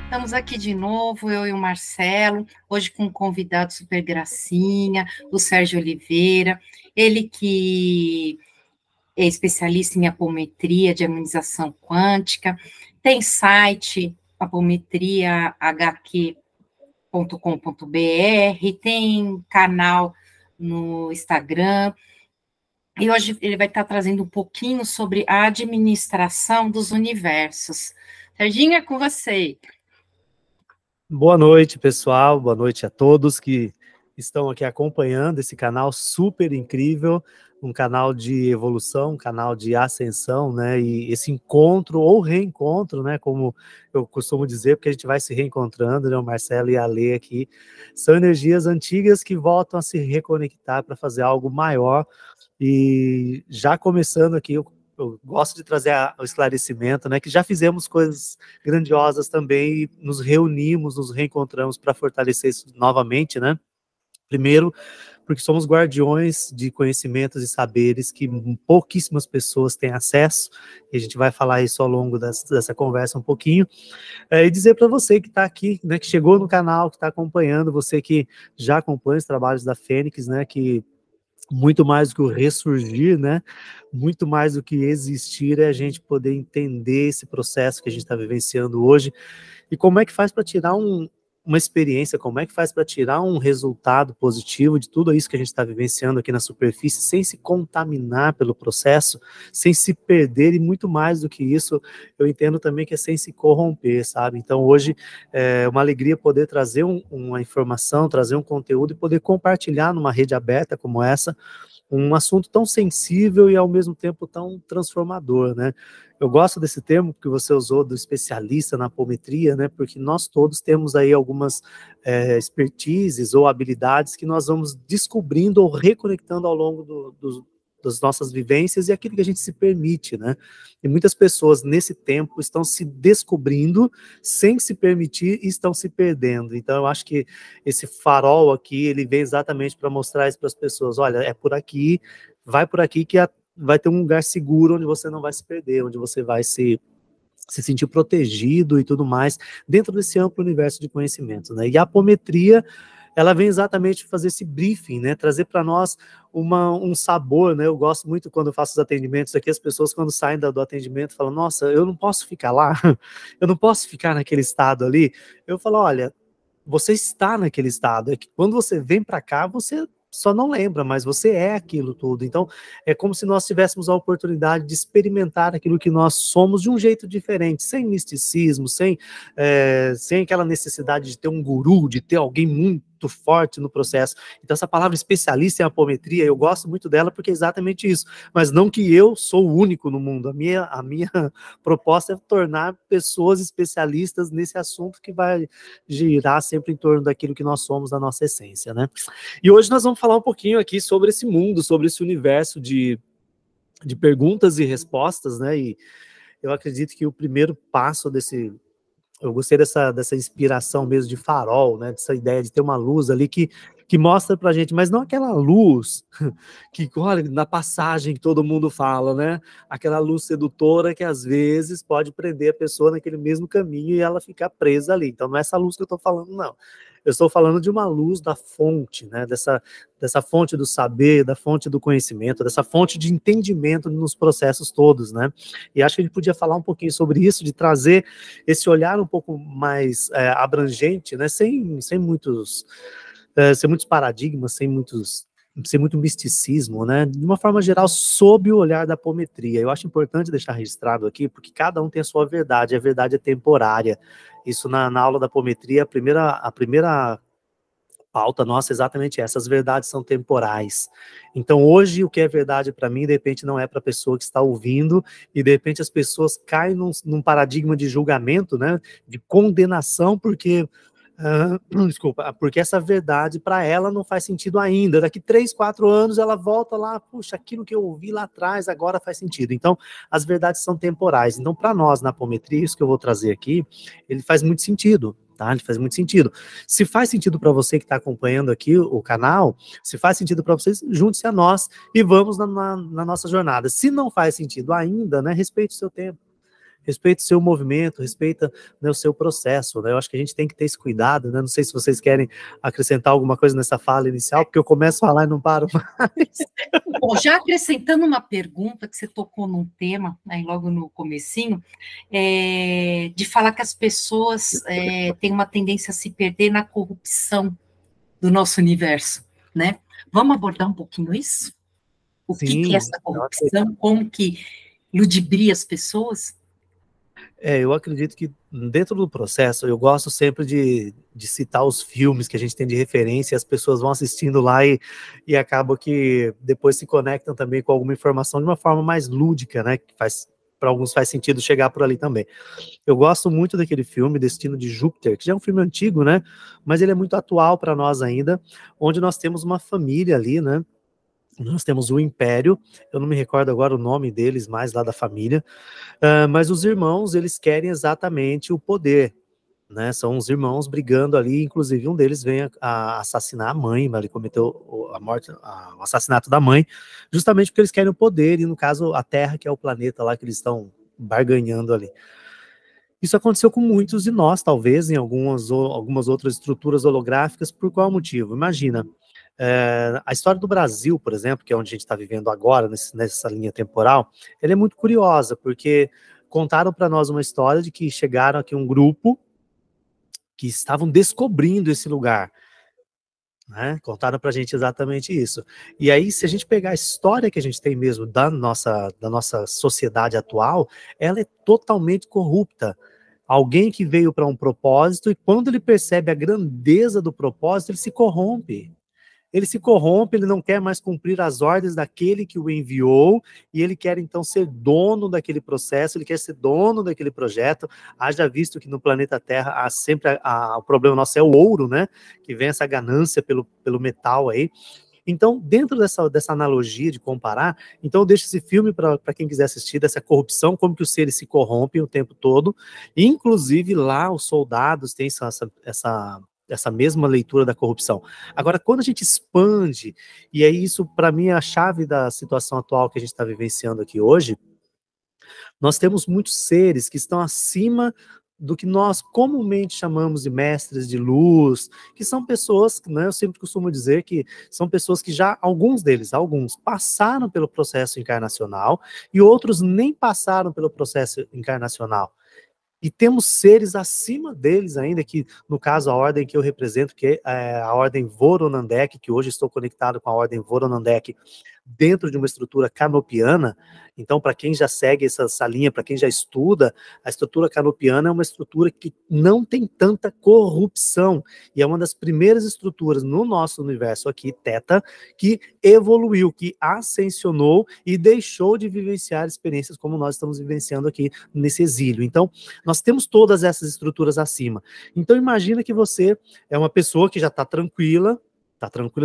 Estamos aqui de novo, eu e o Marcelo, hoje com um convidado super gracinha, o Sérgio Oliveira, ele que é especialista em apometria de harmonização quântica, tem site apometriahq.com.br, tem canal no Instagram, e hoje ele vai estar trazendo um pouquinho sobre a administração dos universos. Serginho, é com você. Boa noite, pessoal. Boa noite a todos que estão aqui acompanhando esse canal super incrível, um canal de evolução, um canal de ascensão, né? E esse encontro ou reencontro, né? Como eu costumo dizer, porque a gente vai se reencontrando, né? O Marcelo e a Lê aqui são energias antigas que voltam a se reconectar para fazer algo maior. E já começando aqui, eu gosto de trazer o esclarecimento, né, que já fizemos coisas grandiosas também e nos reunimos, nos reencontramos para fortalecer isso novamente, né? Primeiro, porque somos guardiões de conhecimentos e saberes que pouquíssimas pessoas têm acesso, e a gente vai falar isso ao longo dessa conversa um pouquinho, e dizer para você que está aqui, né, que chegou no canal, que está acompanhando, você que já acompanha os trabalhos da Fênix, né, que muito mais do que o ressurgir, né? Muito mais do que existir é a gente poder entender esse processo que a gente está vivenciando hoje e como é que faz para tirar uma experiência, como é que faz para tirar um resultado positivo de tudo isso que a gente está vivenciando aqui na superfície, sem se contaminar pelo processo, sem se perder, e muito mais do que isso, eu entendo também que é sem se corromper, sabe? Então hoje é uma alegria poder trazer uma informação, trazer um conteúdo e poder compartilhar numa rede aberta como essa, um assunto tão sensível e ao mesmo tempo tão transformador, né? Eu gosto desse termo que você usou, do especialista na apometria, né? Porque nós todos temos aí algumas expertises ou habilidades que nós vamos descobrindo ou reconectando ao longo das nossas vivências e aquilo que a gente se permite, né? E muitas pessoas nesse tempo estão se descobrindo sem se permitir e estão se perdendo. Então eu acho que esse farol aqui, ele vem exatamente para mostrar isso para as pessoas. Olha, é por aqui, vai por aqui que vai ter um lugar seguro onde você não vai se perder, onde você vai se sentir protegido e tudo mais, dentro desse amplo universo de conhecimentos, né? E a apometria, ela vem exatamente fazer esse briefing, né? Trazer para nós um sabor, né? Eu gosto muito quando eu faço os atendimentos aqui, as pessoas quando saem do atendimento falam, nossa, eu não posso ficar lá, eu não posso ficar naquele estado ali. Eu falo, olha, você está naquele estado, é que quando você vem para cá, você só não lembra, mas você é aquilo tudo. Então, é como se nós tivéssemos a oportunidade de experimentar aquilo que nós somos de um jeito diferente, sem misticismo, sem aquela necessidade de ter um guru, de ter alguém muito forte no processo. Então, essa palavra especialista em apometria, eu gosto muito dela porque é exatamente isso. Mas não que eu sou o único no mundo. A minha proposta é tornar pessoas especialistas nesse assunto que vai girar sempre em torno daquilo que nós somos, da nossa essência, né? E hoje nós vamos falar um pouquinho aqui sobre esse mundo, sobre esse universo de perguntas e respostas, né? E eu acredito que o primeiro passo eu gostei dessa inspiração mesmo de farol, né? Dessa ideia de ter uma luz ali que mostra pra gente, mas não aquela luz que, olha, na passagem que todo mundo fala, né? Aquela luz sedutora que às vezes pode prender a pessoa naquele mesmo caminho e ela ficar presa ali. Então não é essa luz que eu tô falando, não. Eu estou falando de uma luz da fonte, né? Dessa fonte do saber, da fonte do conhecimento, dessa fonte de entendimento nos processos todos, né? E acho que a gente podia falar um pouquinho sobre isso, de trazer esse olhar um pouco mais abrangente, né? Sem muitos paradigmas, sem muito misticismo, né? De uma forma geral, sob o olhar da apometria. Eu acho importante deixar registrado aqui, porque cada um tem a sua verdade, a verdade é temporária. Isso na aula da apometria, a primeira pauta nossa é exatamente essa, as verdades são temporais. Então hoje o que é verdade para mim, de repente não é para a pessoa que está ouvindo, e de repente as pessoas caem num paradigma de julgamento, né? De condenação, porque desculpa, porque essa verdade para ela não faz sentido ainda. Daqui 3, 4 anos ela volta lá, puxa, aquilo que eu ouvi lá atrás agora faz sentido. Então, as verdades são temporais. Então, para nós na apometria, isso que eu vou trazer aqui, ele faz muito sentido. Tá? Ele faz muito sentido. Se faz sentido para você que está acompanhando aqui o canal, se faz sentido para vocês, junte-se a nós e vamos na nossa jornada. Se não faz sentido ainda, né, respeite o seu tempo. respeita o seu movimento, respeita, né, o seu processo, né? Eu acho que a gente tem que ter esse cuidado, né? Não sei se vocês querem acrescentar alguma coisa nessa fala inicial, porque eu começo a falar e não paro mais. Bom, já acrescentando uma pergunta que você tocou num tema, né, logo no comecinho, de falar que as pessoas têm uma tendência a se perder na corrupção do nosso universo, né? Vamos abordar um pouquinho isso? O que é Sim, essa corrupção? Como que ludibria as pessoas? eu acredito que dentro do processo, eu gosto sempre de citar os filmes que a gente tem de referência, e as pessoas vão assistindo lá e acabam que depois se conectam também com alguma informação de uma forma mais lúdica, né? Que para alguns faz sentido chegar por ali também. Eu gosto muito daquele filme, Destino de Júpiter, que já é um filme antigo, né? Mas ele é muito atual para nós ainda, onde nós temos uma família ali, né? Nós temos o Império, eu não me recordo agora o nome deles mais lá da família, mas os irmãos, eles querem exatamente o poder, né? São os irmãos brigando ali, inclusive um deles vem a assassinar a mãe, ele cometeu a morte, o assassinato da mãe, justamente porque eles querem o poder, e no caso a Terra, que é o planeta lá que eles estão barganhando ali. Isso aconteceu com muitos de nós, talvez, em algumas outras estruturas holográficas. Por qual motivo? Imagina, a história do Brasil, por exemplo, que é onde a gente está vivendo agora, nessa linha temporal, ela é muito curiosa, porque contaram para nós uma história de que chegaram aqui um grupo que estavam descobrindo esse lugar, né? Contaram para a gente exatamente isso. E aí, se a gente pegar a história que a gente tem mesmo da nossa sociedade atual, ela é totalmente corrupta. Alguém que veio para um propósito, e quando ele percebe a grandeza do propósito, ele se corrompe. Ele se corrompe, ele não quer mais cumprir as ordens daquele que o enviou, e ele quer então ser dono daquele processo, ele quer ser dono daquele projeto. Haja visto que no planeta Terra há sempre o problema nosso é o ouro, né? Que vem essa ganância pelo metal aí. Então, dentro dessa analogia de comparar, então eu deixo esse filme para quem quiser assistir, dessa corrupção, como que os seres se corrompem o tempo todo, e, inclusive lá os soldados têm essa mesma leitura da corrupção. Agora, quando a gente expande, e é isso, para mim, é a chave da situação atual que a gente está vivenciando aqui hoje, nós temos muitos seres que estão acima do que nós comumente chamamos de mestres de luz, que são pessoas, né, eu sempre costumo dizer que são pessoas que já, alguns passaram pelo processo encarnacional, e outros nem passaram pelo processo encarnacional. E temos seres acima deles ainda, que no caso a ordem que eu represento, que é a ordem Voronandek, que hoje estou conectado com a ordem Voronandek, dentro de uma estrutura canopiana. Então, para quem já segue essa linha, para quem já estuda, a estrutura canopiana é uma estrutura que não tem tanta corrupção, e é uma das primeiras estruturas no nosso universo aqui, Teta, que evoluiu, que ascensionou e deixou de vivenciar experiências como nós estamos vivenciando aqui nesse exílio. Então, nós temos todas essas estruturas acima. Então, imagina que você é uma pessoa que já está tranquila,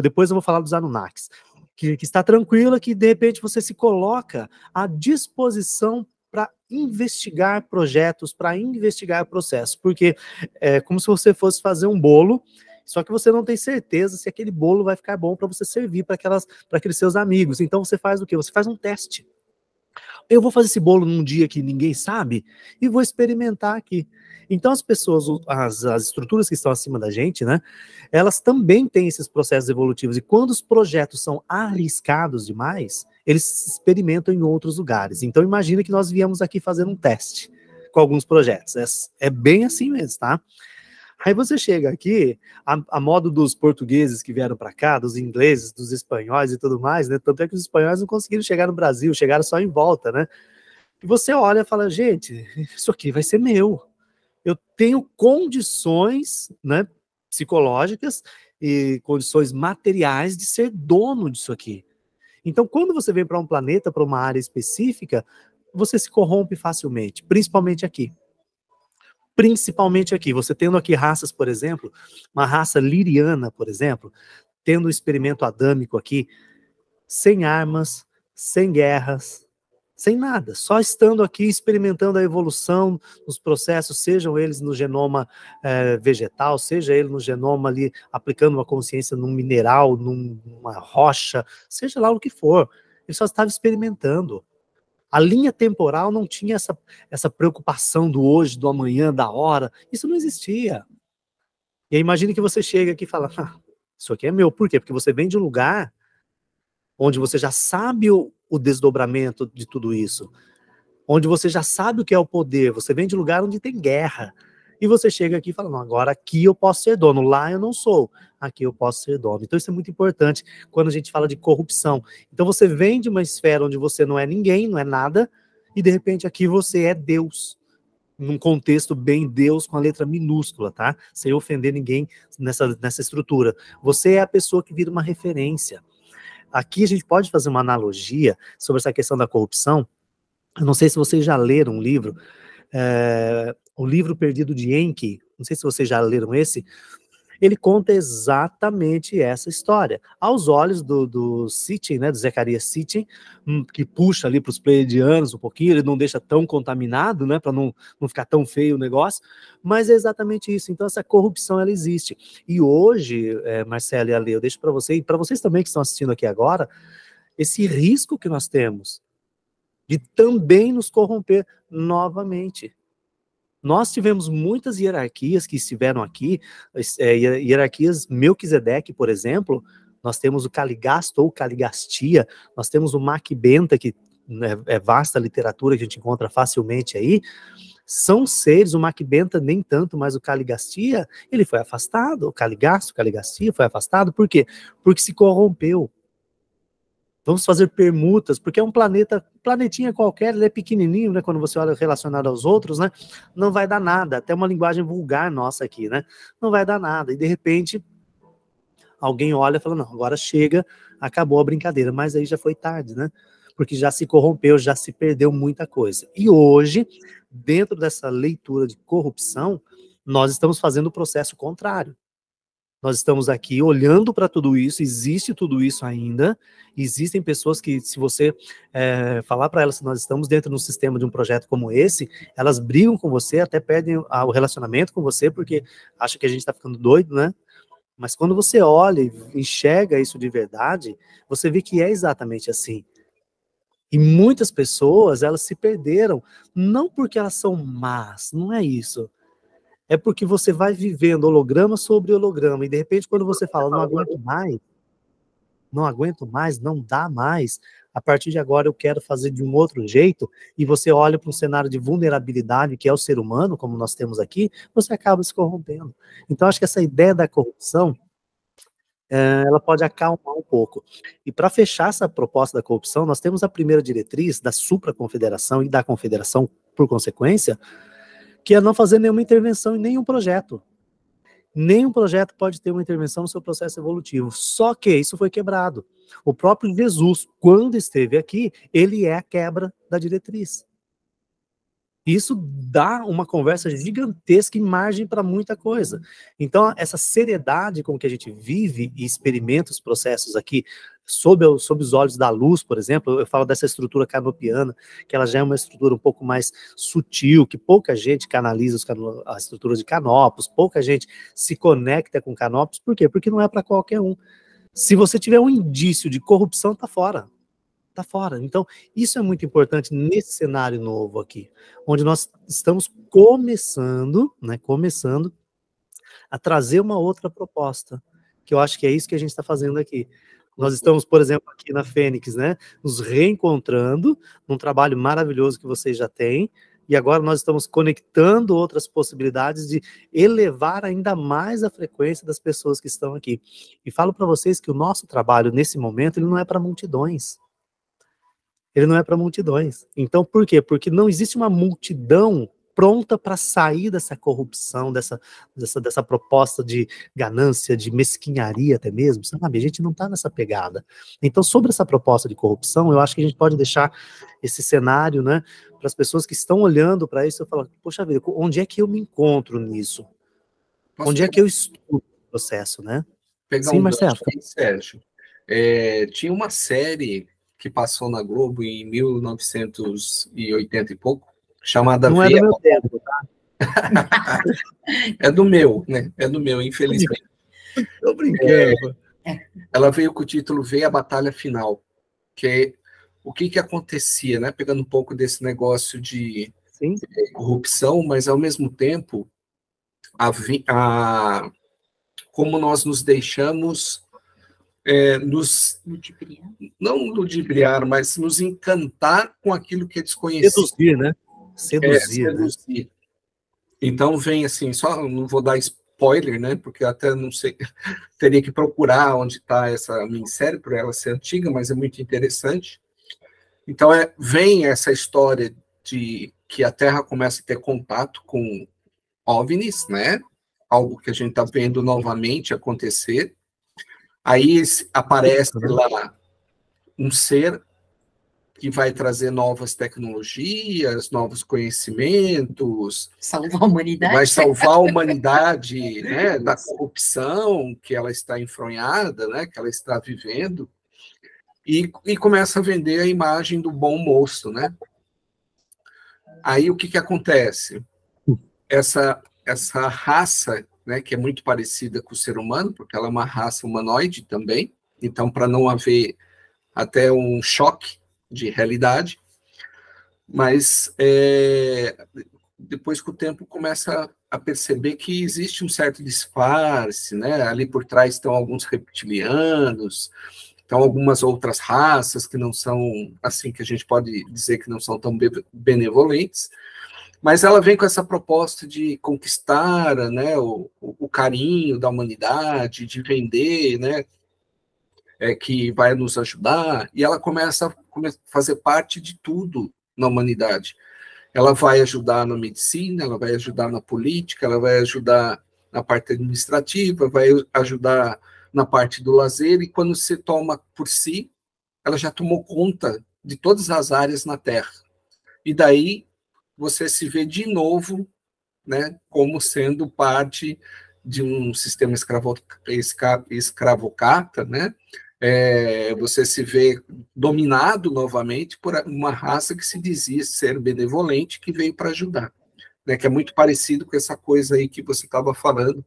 depois eu vou falar dos Anunnakis, que está tranquila, que de repente você se coloca à disposição para investigar projetos, para investigar processos, porque é como se você fosse fazer um bolo, só que você não tem certeza se aquele bolo vai ficar bom para você servir para aqueles seus amigos. Então você faz o quê? Você faz um teste. Eu vou fazer esse bolo num dia que ninguém sabe e vou experimentar aqui. Então as pessoas, as estruturas que estão acima da gente, né, elas também têm esses processos evolutivos, e quando os projetos são arriscados demais, eles experimentam em outros lugares. Então imagina que nós viemos aqui fazer um teste com alguns projetos. É bem assim mesmo, tá? Aí você chega aqui, a modo dos portugueses que vieram para cá, dos ingleses, dos espanhóis e tudo mais, né? Tanto é que os espanhóis não conseguiram chegar no Brasil, chegaram só em volta, né? E você olha e fala, gente, isso aqui vai ser meu. Eu tenho condições, né, psicológicas e condições materiais de ser dono disso aqui. Então, quando você vem para um planeta, para uma área específica, você se corrompe facilmente, principalmente aqui. Principalmente aqui, você tendo aqui raças, por exemplo, uma raça liriana, por exemplo, tendo um experimento adâmico aqui, sem armas, sem guerras, sem nada, só estando aqui experimentando a evolução dos processos, sejam eles no genoma vegetal, seja ele no genoma ali, aplicando uma consciência num mineral, numa rocha, seja lá o que for, ele só estava experimentando. A linha temporal não tinha essa preocupação do hoje, do amanhã, da hora. Isso não existia. E aí imagine que você chega aqui e fala, isso aqui é meu. Por quê? Porque você vem de um lugar onde você já sabe o desdobramento de tudo isso. Onde você já sabe o que é o poder. Você vem de um lugar onde tem guerra. E você chega aqui e fala, não, agora aqui eu posso ser dono, lá eu não sou, aqui eu posso ser dono. Então isso é muito importante quando a gente fala de corrupção. Então você vem de uma esfera onde você não é ninguém, não é nada, e de repente aqui você é Deus, num contexto bem Deus com a letra minúscula, tá? Sem ofender ninguém nessa estrutura. Você é a pessoa que vira uma referência. Aqui a gente pode fazer uma analogia sobre essa questão da corrupção. Eu não sei se vocês já leram um livro, O Livro Perdido de Enki, não sei se vocês já leram esse, ele conta exatamente essa história. Aos olhos do Sitchin, né, do Zacarias Sitchin, que puxa ali para os pleiadianos um pouquinho, ele não deixa tão contaminado, né, para não ficar tão feio o negócio, mas é exatamente isso. Então essa corrupção, ela existe. E hoje, Marcelo e Ale, eu deixo para vocês, e para vocês também que estão assistindo aqui agora, esse risco que nós temos de também nos corromper novamente. Nós tivemos muitas hierarquias que estiveram aqui, hierarquias Melquisedeque, por exemplo, nós temos o Caligasto ou Caligastia, nós temos o Macbenta, que é vasta literatura que a gente encontra facilmente aí, são seres, o Macbenta nem tanto, mas o Caligastia, ele foi afastado, o Caligasto, o Caligastia foi afastado, por quê? Porque se corrompeu. Vamos fazer permutas, porque é um planetinha qualquer, ele é pequenininho, né, quando você olha relacionado aos outros, né, não vai dar nada, até uma linguagem vulgar nossa aqui, né, não vai dar nada, e de repente, alguém olha e fala, não, agora chega, acabou a brincadeira, mas aí já foi tarde, né, porque já se corrompeu, já se perdeu muita coisa. E hoje, dentro dessa leitura de corrupção, nós estamos fazendo o processo contrário. Nós estamos aqui olhando para tudo isso, existe tudo isso ainda, existem pessoas que, se você falar para elas que nós estamos dentro de um sistema de um projeto como esse, elas brigam com você, até perdem o relacionamento com você, porque acham que a gente está ficando doido, né? Mas quando você olha e enxerga isso de verdade, você vê que é exatamente assim. E muitas pessoas, elas se perderam, não porque elas são más, não é isso. É porque você vai vivendo holograma sobre holograma, e de repente quando você fala, não aguento mais, não dá mais, a partir de agora eu quero fazer de um outro jeito, e você olha para um cenário de vulnerabilidade, que é o ser humano, como nós temos aqui, você acaba se corrompendo. Então acho que essa ideia da corrupção, ela pode acalmar um pouco. E para fechar essa proposta da corrupção, nós temos a primeira diretriz da supraconfederação e da confederação, por consequência, que é não fazer nenhuma intervenção em nenhum projeto. Nenhum projeto pode ter uma intervenção no seu processo evolutivo. Só que isso foi quebrado. O próprio Jesus, quando esteve aqui, ele é a quebra da diretriz. Isso dá uma conversa gigantesca e margem para muita coisa. Então, essa seriedade com que a gente vive e experimenta os processos aqui, sob os olhos da luz, por exemplo, eu falo dessa estrutura canopiana, que ela já é uma estrutura um pouco mais sutil, que pouca gente canaliza a estrutura de Canopus, pouca gente se conecta com Canopus. Por quê? Porque não é para qualquer um. Se você tiver um indício de corrupção, tá fora. Tá fora. Então, isso é muito importante nesse cenário novo aqui, onde nós estamos começando a trazer uma outra proposta, que eu acho que é isso que a gente está fazendo aqui. Nós estamos, por exemplo, aqui na Fênix, né, nos reencontrando, num trabalho maravilhoso que vocês já têm, e agora nós estamos conectando outras possibilidades de elevar ainda mais a frequência das pessoas que estão aqui. E falo para vocês que o nosso trabalho, nesse momento, ele não é para multidões. Ele não é para multidões. Então, por quê? Porque não existe uma multidão pronta para sair dessa corrupção, dessa proposta de ganância, de mesquinharia até mesmo, sabe? A gente não está nessa pegada. Então, sobre essa proposta de corrupção, eu acho que a gente pode deixar esse cenário, né, para as pessoas que estão olhando para isso e falar, poxa vida, onde é que eu me encontro nisso? Onde é que eu estudo o processo, né? Sim, Marcelo. Aí, Sérgio, tinha uma série que passou na Globo em 1980 e pouco, chamada Não Veia... é do meu tempo, tá? É do meu, né? É do meu, infelizmente. Tô brincando. Ela veio com o título Veia a Batalha Final, que o que que acontecia, né? Pegando um pouco desse negócio de Sim. corrupção, mas ao mesmo tempo, como nós nos deixamos não ludibriar, mas nos encantar com aquilo que é desconhecido. Seduzir, né? Seduzir, né? Seduzir. Então vem assim, só não vou dar spoiler, né? Porque eu até não sei, teria que procurar onde está essa minissérie, por ela ser antiga, mas é muito interessante. Então vem essa história de que a Terra começa a ter contato com OVNIs, né? Algo que a gente está vendo novamente acontecer. Aí aparece lá um ser que vai trazer novas tecnologias, novos conhecimentos. Salvar a humanidade. Vai salvar a humanidade, né, da corrupção que ela está enfronhada, né, que ela está vivendo, e começa a vender a imagem do bom moço, né? Aí o que que acontece? Essa raça, né, que é muito parecida com o ser humano, porque ela é uma raça humanoide também, então para não haver até um choque de realidade, mas depois com o tempo começa a perceber que existe um certo disfarce, né? Ali por trás estão alguns reptilianos, estão algumas outras raças que não são, assim, que a gente pode dizer que não são tão benevolentes, mas ela vem com essa proposta de conquistar, né, o carinho da humanidade, de vender, né, que vai nos ajudar, e ela começa a fazer parte de tudo na humanidade. Ela vai ajudar na medicina, ela vai ajudar na política, ela vai ajudar na parte administrativa, vai ajudar na parte do lazer, e quando se toma por si, ela já tomou conta de todas as áreas na Terra. E daí você se vê de novo, né, como sendo parte de um sistema escravocrata, né? Você se vê dominado novamente por uma raça que se dizia ser benevolente, que veio para ajudar, né? Que é muito parecido com essa coisa aí que você estava falando,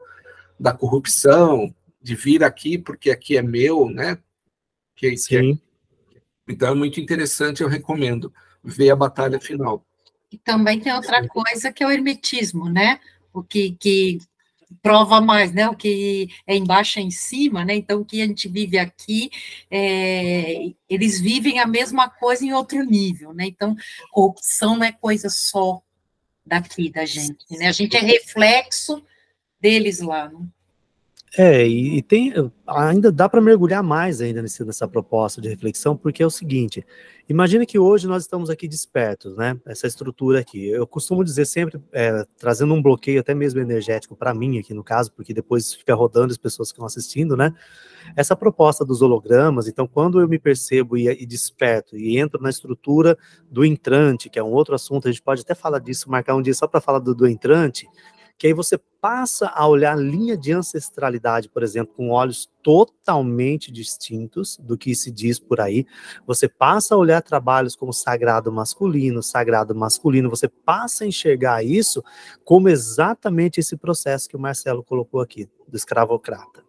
da corrupção, de vir aqui porque aqui é meu, né? Sim. Então é muito interessante, eu recomendo ver a batalha final. E também tem outra coisa que é o hermetismo, né? O que prova mais, né? O que é embaixo é em cima, né? Então, o que a gente vive aqui, eles vivem a mesma coisa em outro nível, né? Então, corrupção não é coisa só daqui da gente, né? A gente é reflexo deles lá, né? E tem, ainda dá para mergulhar mais ainda nessa proposta de reflexão, porque é o seguinte, imagina que hoje nós estamos aqui despertos, né, essa estrutura aqui, eu costumo dizer sempre, trazendo um bloqueio até mesmo energético para mim aqui no caso, porque depois fica rodando, as pessoas ficam assistindo, né, essa proposta dos hologramas, então quando eu me percebo e desperto, e entro na estrutura do entrante, que é um outro assunto, a gente pode até falar disso, marcar um dia só para falar do entrante, que aí você passa a olhar a linha de ancestralidade, por exemplo, com olhos totalmente distintos do que se diz por aí. Você passa a olhar trabalhos como sagrado masculino, você passa a enxergar isso como exatamente esse processo que o Marcelo colocou aqui, do escravocrata.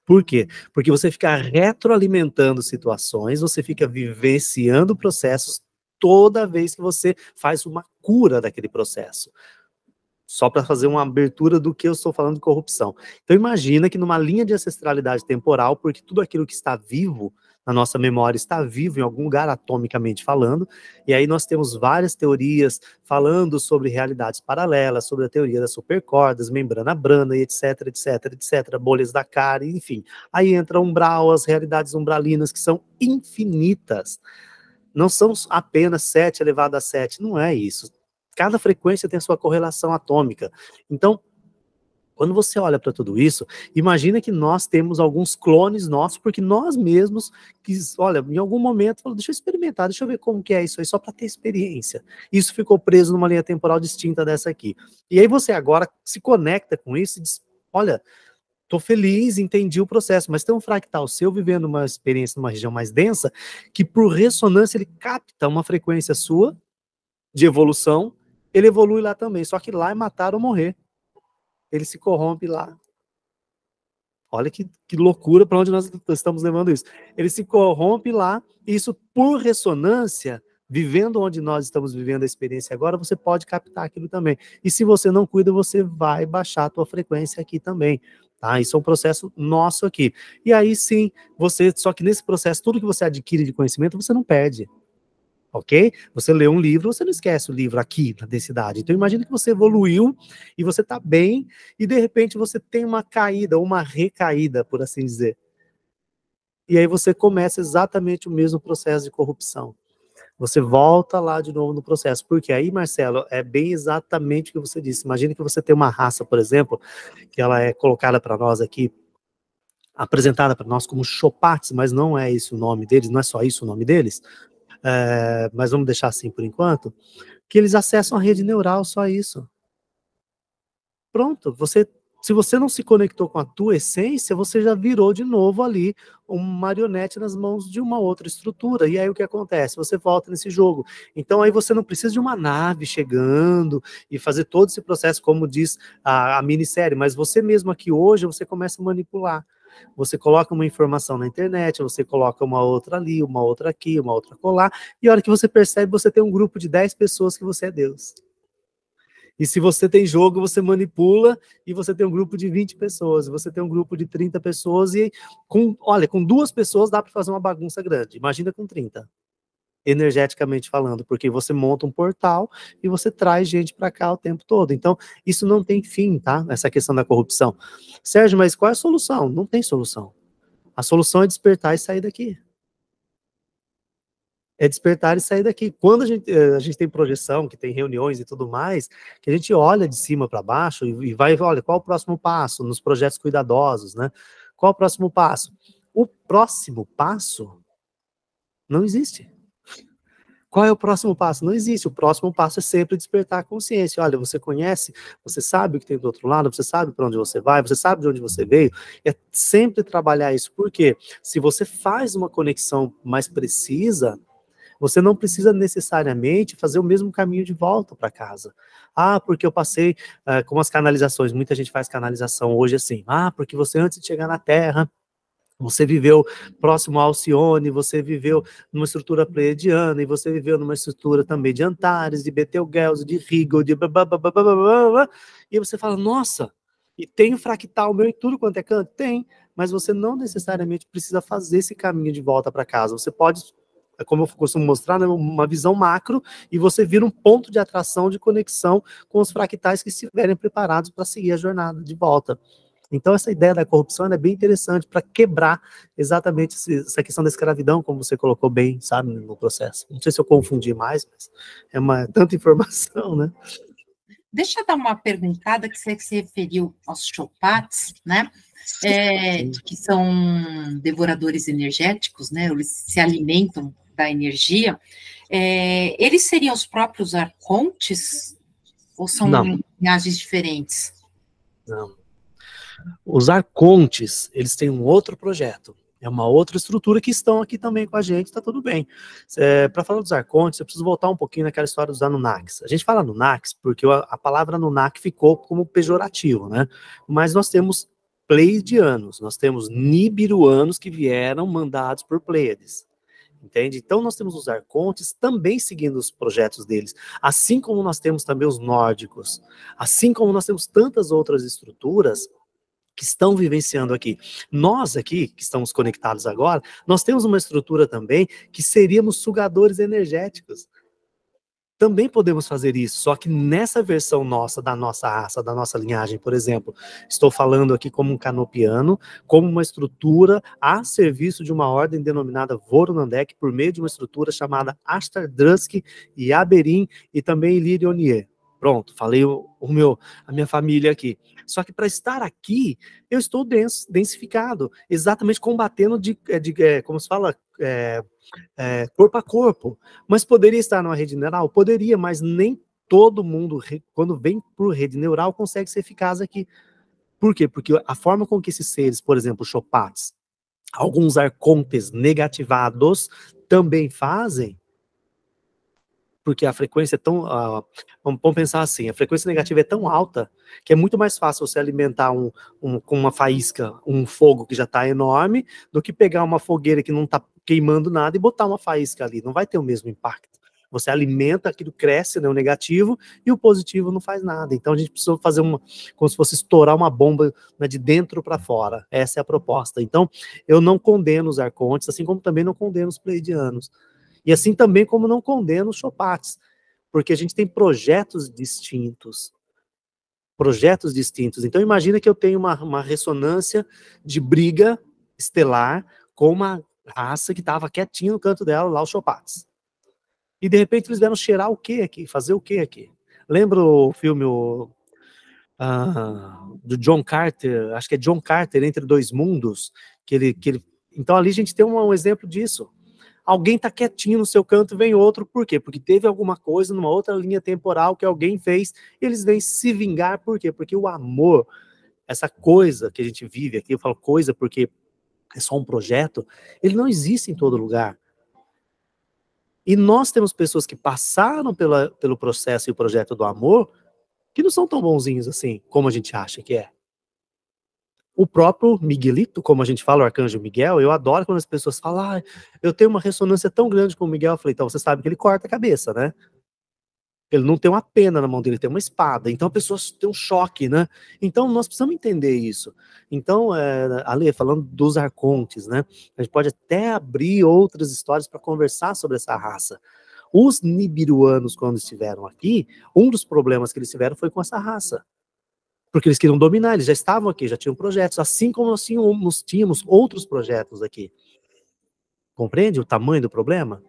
Por quê? Porque você fica retroalimentando situações, você fica vivenciando processos toda vez que você faz uma cura daquele processo. Só para fazer uma abertura do que eu estou falando de corrupção. Então imagina que numa linha de ancestralidade temporal, porque tudo aquilo que está vivo na nossa memória está vivo em algum lugar atomicamente falando, e aí nós temos várias teorias falando sobre realidades paralelas, sobre a teoria das supercordas, membrana branda, e etc, bolhas da cara, enfim. Aí entra umbral, as realidades umbralinas que são infinitas. Não são apenas 7 elevado a 7, não é isso. Cada frequência tem a sua correlação atômica. Então, quando você olha para tudo isso, imagina que nós temos alguns clones nossos, porque nós mesmos, olha, em algum momento, falou, deixa eu experimentar, deixa eu ver como que é isso aí, só para ter experiência. Isso ficou preso numa linha temporal distinta dessa aqui. E aí você agora se conecta com isso e diz, olha, estou feliz, entendi o processo, mas tem um fractal seu vivendo uma experiência numa região mais densa, que por ressonância ele capta uma frequência sua de evolução, ele evolui lá também, só que lá é matar ou morrer. Ele se corrompe lá. Olha que loucura para onde nós estamos levando isso. Ele se corrompe lá, e isso por ressonância, vivendo onde nós estamos vivendo a experiência agora, você pode captar aquilo também. E se você não cuida, você vai baixar a tua frequência aqui também. Tá? Isso é um processo nosso aqui. E aí sim, só que nesse processo, tudo que você adquire de conhecimento, você não perde. Ok? Você lê um livro, você não esquece o livro aqui na densidade. Então imagina que você evoluiu e você está bem e de repente você tem uma caída, uma recaída, por assim dizer. E aí você começa exatamente o mesmo processo de corrupção. Você volta lá de novo no processo. Porque aí, Marcelo, é bem exatamente o que você disse. Imagina que você tem uma raça, por exemplo, que ela é colocada para nós aqui, apresentada para nós como chopates, mas não é esse o nome deles, não é só isso o nome deles. Mas vamos deixar assim por enquanto, que eles acessam a rede neural, só isso. Pronto, se você não se conectou com a tua essência, você já virou de novo ali uma marionete nas mãos de uma outra estrutura, e aí o que acontece? Você volta nesse jogo. Então aí você não precisa de uma nave chegando e fazer todo esse processo, como diz a minissérie, mas você mesmo aqui hoje, você começa a manipular. Você coloca uma informação na internet, você coloca uma outra ali, uma outra aqui, uma outra colar, e a hora que você percebe, você tem um grupo de 10 pessoas que você é Deus. E se você tem jogo, você manipula, e você tem um grupo de 20 pessoas, você tem um grupo de 30 pessoas, e com 2 pessoas dá para fazer uma bagunça grande. Imagina com 30. Energeticamente falando, porque você monta um portal e você traz gente para cá o tempo todo. Então, isso não tem fim, tá? Essa questão da corrupção. Sérgio, mas qual é a solução? Não tem solução. A solução é despertar e sair daqui. É despertar e sair daqui. Quando a gente tem projeção, que tem reuniões e tudo mais, que a gente olha de cima para baixo e vai, olha, qual o próximo passo nos projetos cuidadosos, né? Qual o próximo passo? O próximo passo não existe. Qual é o próximo passo? Não existe. O próximo passo é sempre despertar a consciência. Olha, você conhece, você sabe o que tem do outro lado, você sabe para onde você vai, você sabe de onde você veio. É sempre trabalhar isso. Por quê? Se você faz uma conexão mais precisa, você não precisa necessariamente fazer o mesmo caminho de volta para casa. Ah, porque eu passei com as canalizações. Muita gente faz canalização hoje assim. Ah, porque você antes de chegar na Terra, você viveu próximo a Alcione, você viveu numa estrutura pleiadiana, e você viveu numa estrutura também de Antares, de Betelgeuse, de Rigel, de e você fala, nossa, e tem o fractal meu em tudo quanto é canto? Tem, mas você não necessariamente precisa fazer esse caminho de volta para casa. Você pode, como eu costumo mostrar, né, uma visão macro, e você vira um ponto de atração, de conexão com os fractais que estiverem preparados para seguir a jornada de volta. Então, essa ideia da corrupção é bem interessante para quebrar exatamente essa questão da escravidão, como você colocou bem, sabe, no processo. Não sei se eu confundi mais, mas é tanta informação, né? Deixa eu dar uma perguntada, que você se referiu aos chopates, né? Que são devoradores energéticos, né? Eles se alimentam da energia. Eles seriam os próprios arcontes? Ou são linhagens diferentes? Não. Os arcontes, eles têm um outro projeto, é uma outra estrutura que estão aqui também com a gente, tá tudo bem. Para falar dos arcontes, eu preciso voltar um pouquinho naquela história dos Anunnakis. A gente fala Anunnakis porque a palavra Anunnaki ficou como pejorativo, né? Mas nós temos pleiadianos, nós temos nibiruanos que vieram mandados por Pleiades. Entende? Então nós temos os arcontes também seguindo os projetos deles, assim como nós temos também os nórdicos, assim como nós temos tantas outras estruturas que estão vivenciando aqui. Nós aqui, que estamos conectados agora, nós temos uma estrutura também que seríamos sugadores energéticos. Também podemos fazer isso, só que nessa versão nossa, da nossa raça, da nossa linhagem, por exemplo, estou falando aqui como um canopiano, como uma estrutura a serviço de uma ordem denominada Vorunandek, por meio de uma estrutura chamada Ashtardrusk, Yaberim e também Ilirionier. Pronto, falei a minha família aqui. Só que para estar aqui, eu estou densificado, exatamente combatendo como se fala, corpo a corpo. Mas poderia estar numa rede neural? Poderia, mas nem todo mundo, quando vem por rede neural, consegue ser eficaz aqui. Por quê? Porque a forma com que esses seres, por exemplo, chopates, alguns arcontes negativados, também fazem, porque a frequência é tão... vamos pensar assim, a frequência negativa é tão alta que é muito mais fácil você alimentar com uma faísca, um fogo que já está enorme, do que pegar uma fogueira que não está queimando nada e botar uma faísca ali. Não vai ter o mesmo impacto. Você alimenta, aquilo cresce, né, o negativo, e o positivo não faz nada. Então a gente precisa fazer como se fosse estourar uma bomba, né, de dentro para fora. Essa é a proposta. Então eu não condeno os arcontes, assim como também não condeno os pleiadianos. E assim também como não condeno os chopates, porque a gente tem projetos distintos. Projetos distintos. Então imagina que eu tenho uma ressonância de briga estelar com uma raça que estava quietinha no canto dela, lá os chopates. E de repente eles vieram cheirar o que aqui? Fazer o que aqui? Lembra o filme do John Carter, acho que é John Carter, Entre Dois Mundos, então ali a gente tem um exemplo disso. Alguém está quietinho no seu canto, vem outro, por quê? Porque teve alguma coisa numa outra linha temporal que alguém fez, e eles vêm se vingar, por quê? Porque o amor, essa coisa que a gente vive aqui, eu falo coisa porque é só um projeto, ele não existe em todo lugar. E nós temos pessoas que passaram pelo processo e o projeto do amor, que não são tão bonzinhos assim, como a gente acha que é. O próprio Miguelito, como a gente fala, o arcanjo Miguel, eu adoro quando as pessoas falam, eu tenho uma ressonância tão grande com o Miguel. Eu falei, então você sabe que ele corta a cabeça, né? Ele não tem uma pena na mão dele, ele tem uma espada. Então a pessoa tem um choque, né? Então nós precisamos entender isso. Então, Ale, falando dos arcontes, né? A gente pode até abrir outras histórias para conversar sobre essa raça. Os nibiruanos, quando estiveram aqui, um dos problemas que eles tiveram foi com essa raça. Porque eles queriam dominar, eles já estavam aqui, já tinham projetos, assim como nós tínhamos outros projetos aqui. Compreende o tamanho do problema?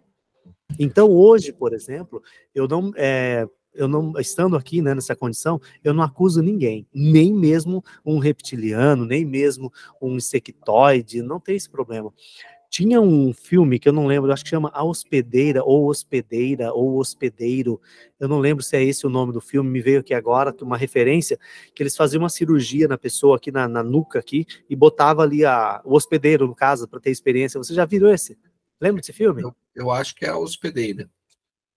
Então, hoje, por exemplo, eu não estando aqui, né, nessa condição, eu não acuso ninguém, nem mesmo um reptiliano, nem mesmo um insectoide, não tem esse problema. Tinha um filme que eu não lembro, acho que chama A Hospedeira, ou Hospedeira, ou Hospedeiro, eu não lembro se é esse o nome do filme, me veio aqui agora, uma referência, que eles faziam uma cirurgia na pessoa aqui, na nuca aqui, e botava ali o hospedeiro, no caso, para ter experiência. Você já viu esse? Lembra desse filme? Eu acho que é a hospedeira.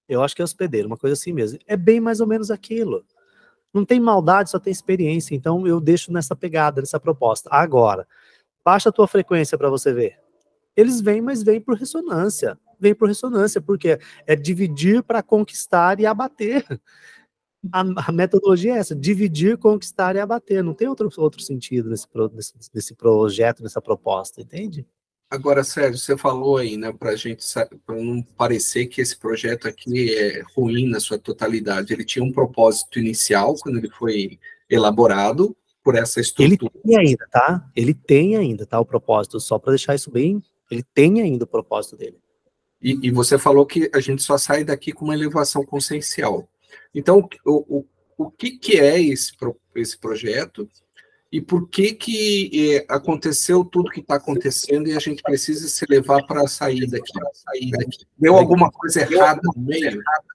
Eu acho que é hospedeiro, uma coisa assim mesmo. É bem mais ou menos aquilo. Não tem maldade, só tem experiência, então eu deixo nessa pegada, nessa proposta. Agora, baixa a tua frequência para você ver. Eles vêm, mas vêm por ressonância. Vêm por ressonância, porque é dividir para conquistar e abater. A metodologia é essa, dividir, conquistar e abater. Não tem outro sentido nesse projeto, nessa proposta, entende? Agora, Sérgio, você falou aí, né, para não parecer que esse projeto aqui é ruim na sua totalidade. Ele tinha um propósito inicial, quando ele foi elaborado, por essa estrutura. Ele tem ainda, tá? Ele tem ainda, tá? O propósito, só para deixar isso bem... Ele tem ainda o propósito dele. E você falou que a gente só sai daqui com uma elevação consciencial. Então, o que é esse projeto e por que aconteceu tudo que está acontecendo e a gente precisa se levar para sair daqui? Deu alguma coisa errada no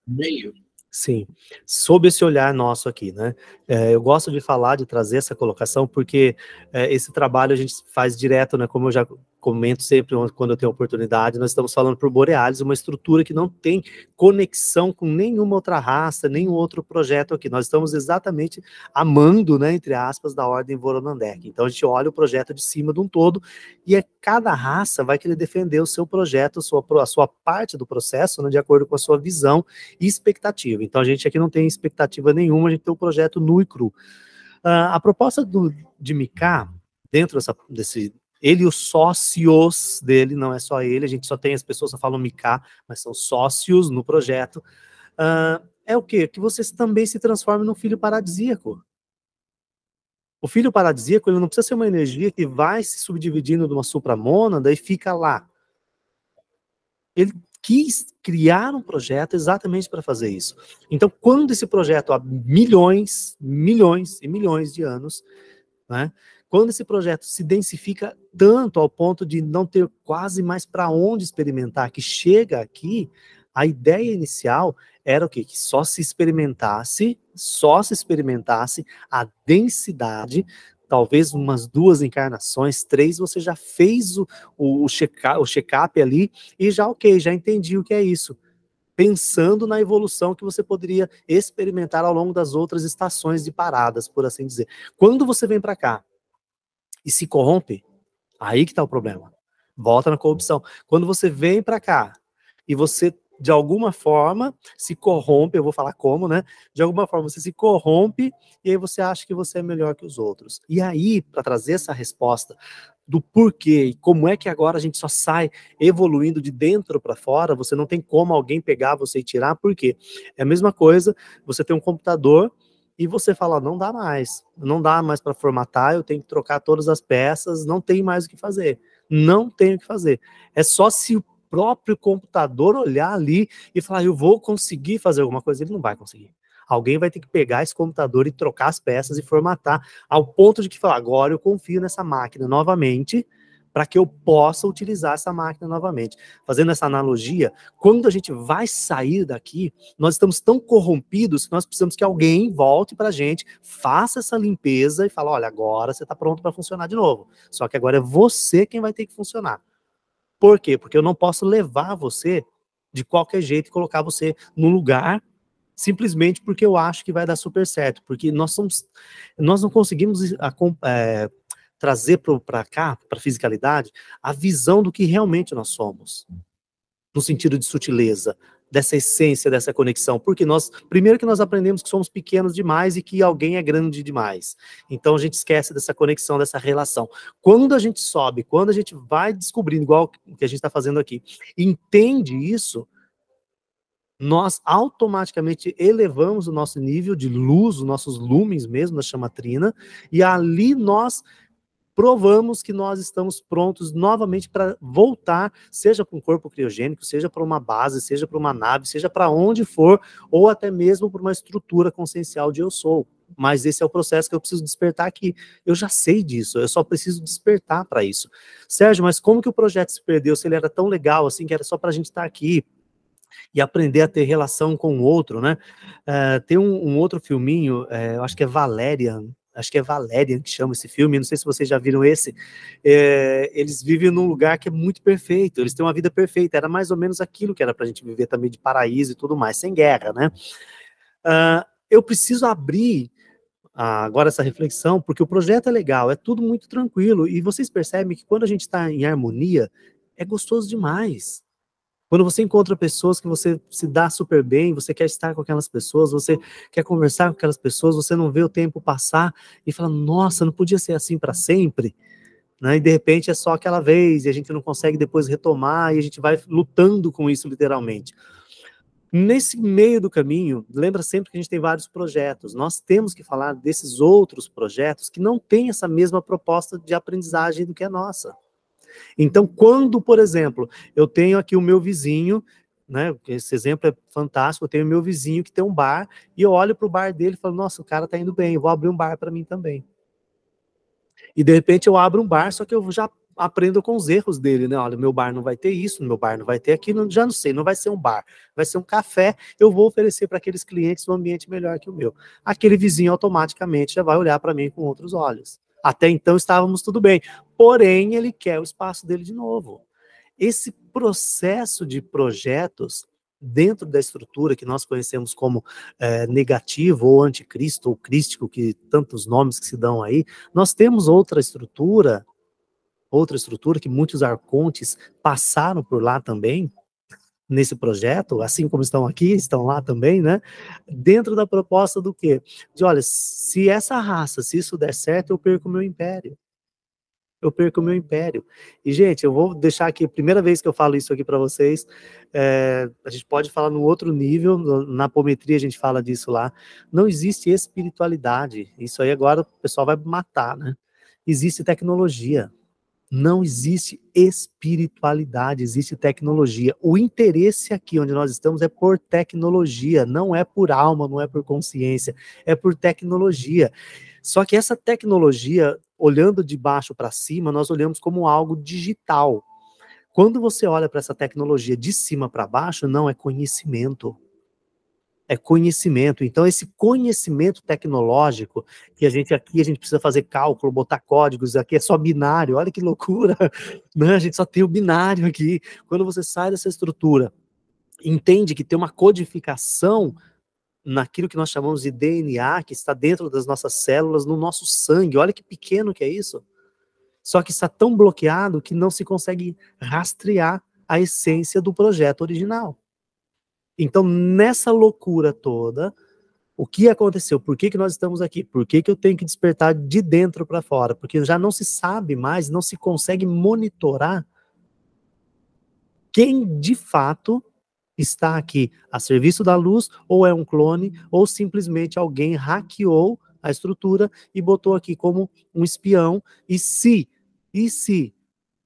meio? Sim, sob esse olhar nosso aqui, né? Eu gosto de falar, de trazer essa colocação, porque esse trabalho a gente faz direto, né? Como eu já comento sempre quando eu tenho oportunidade, nós estamos falando por Borealis, uma estrutura que não tem conexão com nenhuma outra raça, nenhum outro projeto aqui. Nós estamos exatamente amando, né, entre aspas, da ordem Voronandek. Então a gente olha o projeto de cima de um todo e cada raça vai querer defender o seu projeto, a sua parte do processo, né, de acordo com a sua visão e expectativa. Então a gente aqui não tem expectativa nenhuma, a gente tem um projeto nu e cru. A proposta de Micah, dentro desse... Ele e os sócios dele, não é só ele, a gente só tem, as pessoas só falam Micah, mas são sócios no projeto. É o quê? Que você também se transforme num filho paradisíaco. O filho paradisíaco, ele não precisa ser uma energia que vai se subdividindo de uma supramônada e fica lá. Ele quis criar um projeto exatamente para fazer isso. Então, quando esse projeto, há milhões e milhões de anos, né, quando esse projeto se densifica tanto ao ponto de não ter quase mais para onde experimentar, que chega aqui, a ideia inicial era o quê? Que só se experimentasse a densidade, talvez umas 2 encarnações, 3, você já fez o check-up ali e já ok, já entendi o que é isso. pensando na evolução que você poderia experimentar ao longo das outras estações de paradas, por assim dizer. Quando você vem para cá e se corrompe, aí que está o problema. Volta na corrupção. Quando você vem para cá e você, de alguma forma, se corrompe, eu vou falar como, né? De alguma forma você se corrompe e aí você acha que você é melhor que os outros. E aí, para trazer essa resposta do porquê e como é que agora a gente só sai evoluindo de dentro para fora, você não tem como alguém pegar você e tirar, por quê? É a mesma coisa, você tem um computador e você fala, não dá mais para formatar, eu tenho que trocar todas as peças, não tem mais o que fazer. Não tenho o que fazer. É só se o próprio computador olhar ali e falar, eu vou conseguir fazer alguma coisa, ele não vai conseguir. Alguém vai ter que pegar esse computador e trocar as peças e formatar, ao ponto de que falar, agora eu confio nessa máquina novamente, para que eu possa utilizar essa máquina novamente. Fazendo essa analogia, quando a gente vai sair daqui, nós estamos tão corrompidos que nós precisamos que alguém volte para a gente, faça essa limpeza e fale, olha, agora você está pronto para funcionar de novo. Só que agora é você quem vai ter que funcionar. Por quê? Porque eu não posso levar você de qualquer jeito e colocar você no lugar simplesmente porque eu acho que vai dar super certo, porque nós não conseguimos trazer para cá, para a fisicalidade, a visão do que realmente nós somos, no sentido de sutileza, dessa essência, dessa conexão, porque primeiro que nós aprendemos que somos pequenos demais e que alguém é grande demais, então a gente esquece dessa conexão, dessa relação. Quando a gente sobe, quando a gente vai descobrindo, igual o que a gente está fazendo aqui, entende isso, nós automaticamente elevamos o nosso nível de luz, os nossos lumens mesmo, da chamatrina, e ali nós provamos que nós estamos prontos novamente para voltar, seja para um corpo criogênico, seja para uma base, seja para uma nave, seja para onde for, ou até mesmo para uma estrutura consciencial de eu sou. Mas esse é o processo que eu preciso despertar aqui. Eu já sei disso, eu só preciso despertar para isso. Sérgio, mas como que o projeto se perdeu, se ele era tão legal assim, que era só para a gente estar aqui e aprender a ter relação com o outro, né? Tem um outro filminho, eu acho que é Valerian que chama esse filme, não sei se vocês já viram esse, eles vivem num lugar que é muito perfeito, eles têm uma vida perfeita, era mais ou menos aquilo que era pra gente viver também de paraíso e tudo mais, sem guerra, né? Eu preciso abrir agora essa reflexão, porque o projeto é legal, é tudo muito tranquilo, e vocês percebem que quando a gente está em harmonia, é gostoso demais. Quando você encontra pessoas que você se dá super bem, você quer estar com aquelas pessoas, você quer conversar com aquelas pessoas, você não vê o tempo passar e fala, nossa, não podia ser assim para sempre, né? E de repente é só aquela vez e a gente não consegue depois retomar e a gente vai lutando com isso literalmente. Nesse meio do caminho, lembra sempre que a gente tem vários projetos, nós temos que falar desses outros projetos que não têm essa mesma proposta de aprendizagem do que a nossa. Então, quando, por exemplo, eu tenho aqui o meu vizinho, né, esse exemplo é fantástico, eu tenho o meu vizinho que tem um bar, e eu olho para o bar dele e falo, nossa, o cara tá indo bem, eu vou abrir um bar para mim também. E de repente eu abro um bar, só que eu já aprendo com os erros dele, né, olha, meu bar não vai ter isso, meu bar não vai ter aquilo, já não sei, não vai ser um bar, vai ser um café, eu vou oferecer para aqueles clientes um ambiente melhor que o meu. Aquele vizinho automaticamente já vai olhar para mim com outros olhos. Até então estávamos tudo bem, porém ele quer o espaço dele de novo. Esse processo de projetos dentro da estrutura que nós conhecemos como negativo ou anticristo ou crístico, que tantos nomes que se dão aí, nós temos outra estrutura que muitos arcontes passaram por lá também, nesse projeto, assim como estão aqui, estão lá também, né? Dentro da proposta do quê? De, olha, se essa raça, se isso der certo, eu perco o meu império. Eu perco o meu império. E, gente, eu vou deixar aqui, primeira vez que eu falo isso aqui para vocês, a gente pode falar no outro nível, na apometria a gente fala disso lá, não existe espiritualidade, isso aí agora o pessoal vai matar, né? Existe tecnologia. Não existe espiritualidade, existe tecnologia. O interesse aqui onde nós estamos é por tecnologia, não é por alma, não é por consciência, é por tecnologia. Só que essa tecnologia, olhando de baixo para cima, nós olhamos como algo digital. Quando você olha para essa tecnologia de cima para baixo, não é conhecimento. É conhecimento. Então, esse conhecimento tecnológico, que a gente precisa fazer cálculo, botar códigos, aqui é só binário, olha que loucura, né? A gente só tem o binário aqui. Quando você sai dessa estrutura entende que tem uma codificação naquilo que nós chamamos de DNA, que está dentro das nossas células, no nosso sangue. Olha que pequeno que é isso. Só que está tão bloqueado que não se consegue rastrear a essência do projeto original. Então, nessa loucura toda, o que aconteceu? Por que nós estamos aqui? Por que eu tenho que despertar de dentro para fora? Porque já não se sabe mais, não se consegue monitorar quem de fato está aqui a serviço da luz, ou é um clone, ou simplesmente alguém hackeou a estrutura e botou aqui como um espião. E se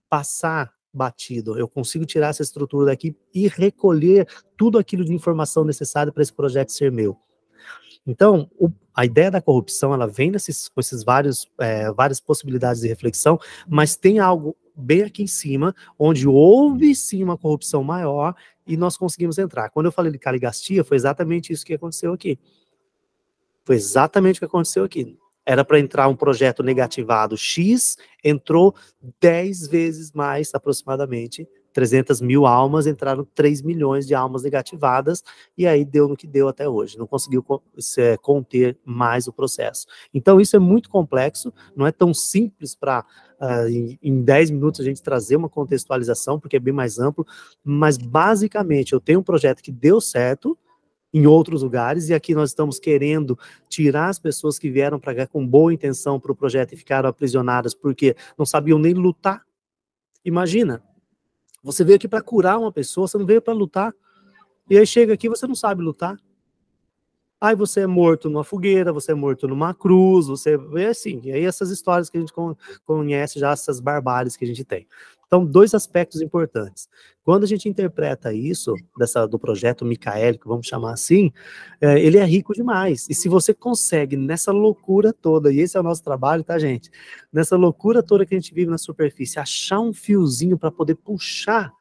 passar batido, eu consigo tirar essa estrutura daqui e recolher tudo aquilo de informação necessária para esse projeto ser meu. Então, a ideia da corrupção, ela vem com esses várias possibilidades de reflexão, mas tem algo bem aqui em cima, onde houve sim uma corrupção maior e nós conseguimos entrar. Quando eu falei de caligastia, foi exatamente isso que aconteceu aqui. Foi exatamente o que aconteceu aqui. Era para entrar um projeto negativado X, entrou 10 vezes mais, aproximadamente, 300 mil almas, entraram 3 milhões de almas negativadas, e aí deu no que deu até hoje. Não conseguiu conter mais o processo. Então, isso é muito complexo, não é tão simples para, em 10 minutos, a gente trazer uma contextualização, porque é bem mais amplo, mas, basicamente, eu tenho um projeto que deu certo, em outros lugares, e aqui nós estamos querendo tirar as pessoas que vieram para cá com boa intenção para o projeto e ficaram aprisionadas porque não sabiam nem lutar. Imagina, você veio aqui para curar uma pessoa, você não veio para lutar, e aí chega aqui e você não sabe lutar. Aí você é morto numa fogueira, você é morto numa cruz, você é assim, e aí essas histórias que a gente conhece já, essas barbáries que a gente tem. Então, 2 aspectos importantes. Quando a gente interpreta isso, do projeto micaélico, vamos chamar assim, ele é rico demais. E se você consegue, nessa loucura toda, e esse é o nosso trabalho, tá, gente? Nessa loucura toda que a gente vive na superfície, achar um fiozinho para poder puxar.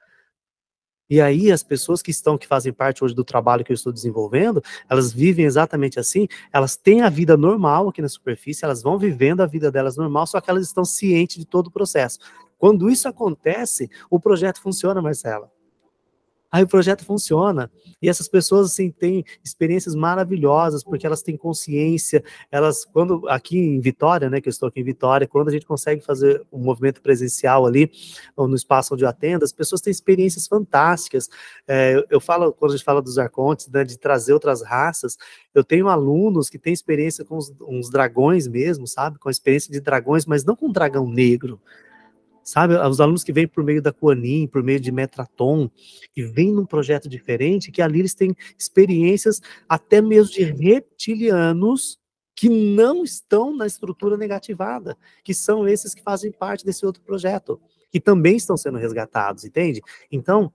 E aí as pessoas que fazem parte hoje do trabalho que eu estou desenvolvendo, elas vivem exatamente assim, elas têm a vida normal aqui na superfície, elas vão vivendo a vida delas normal, só que elas estão cientes de todo o processo. Quando isso acontece, o projeto funciona, Marcela. Aí o projeto funciona, e essas pessoas, assim, têm experiências maravilhosas, porque elas têm consciência, aqui em Vitória, né, que eu estou aqui em Vitória, quando a gente consegue fazer um movimento presencial ali, ou no espaço onde eu atendo, as pessoas têm experiências fantásticas. Quando a gente fala dos arcontes, né, de trazer outras raças, eu tenho alunos que têm experiência com uns dragões mesmo, sabe, com a experiência de dragões, mas não com um dragão negro, sabe, os alunos que vêm por meio da Kuan-Yin, por meio de Metraton, que vêm num projeto diferente, que ali eles têm experiências até mesmo de reptilianos que não estão na estrutura negativada, que são esses que fazem parte desse outro projeto, que também estão sendo resgatados, entende? Então,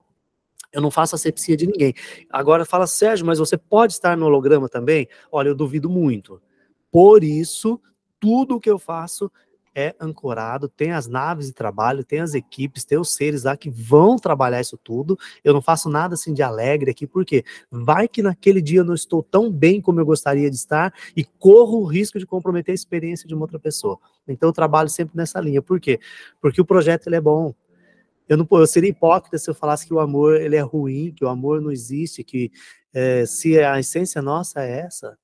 eu não faço asepsia de ninguém. Agora fala, Sérgio, mas você pode estar no holograma também? Olha, eu duvido muito. Por isso, tudo o que eu faço é ancorado, tem as naves de trabalho, tem as equipes, tem os seres lá que vão trabalhar isso tudo. Eu não faço nada assim de alegre aqui, porque vai que naquele dia eu não estou tão bem como eu gostaria de estar e corro o risco de comprometer a experiência de uma outra pessoa. Então eu trabalho sempre nessa linha. Por quê? Porque o projeto ele é bom. Eu seria hipócrita se eu falasse que o amor ele é ruim, que o amor não existe, que se a essência nossa é essa.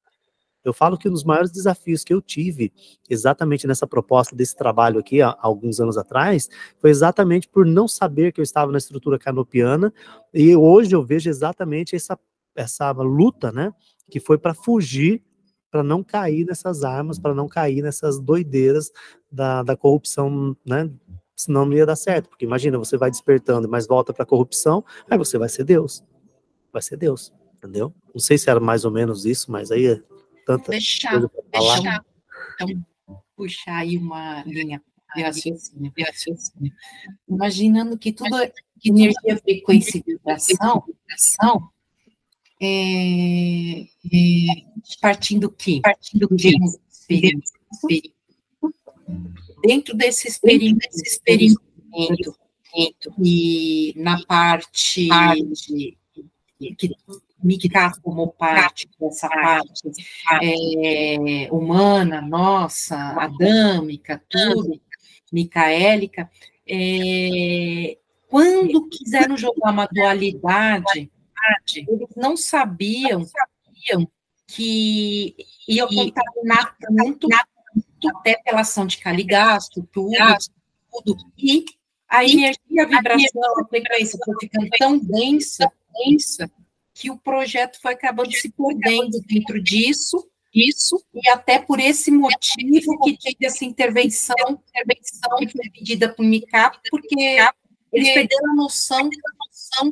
Eu falo que um dos maiores desafios que eu tive, exatamente nessa proposta desse trabalho aqui, há alguns anos atrás, foi exatamente por não saber que eu estava na estrutura canopiana, e hoje eu vejo exatamente essa luta, né, que foi para fugir, para não cair nessas armas, para não cair nessas doideiras da corrupção, né, senão não ia dar certo, porque imagina, você vai despertando, mas volta para a corrupção, aí você vai ser Deus, entendeu? Não sei se era mais ou menos isso, mas aí tanta coisa para falar. Então, puxar aí uma linha de raciocínio. Imaginando que tudo que energia, frequência e vibração, partindo de dentro desse experimento e na parte que me cá como parte dessa parte humana, nossa, adâmica, tudo, micaélica, quando quiseram jogar uma dualidade eles não sabiam que iam contaminar tanto, até pela ação de Caligasto, tudo, e a energia, a vibração, a frequência foi ficando tão densa, que o projeto foi acabando se perdendo dentro disso, e até por esse motivo que teve essa intervenção que foi pedida para o MICAP, porque eles perderam a noção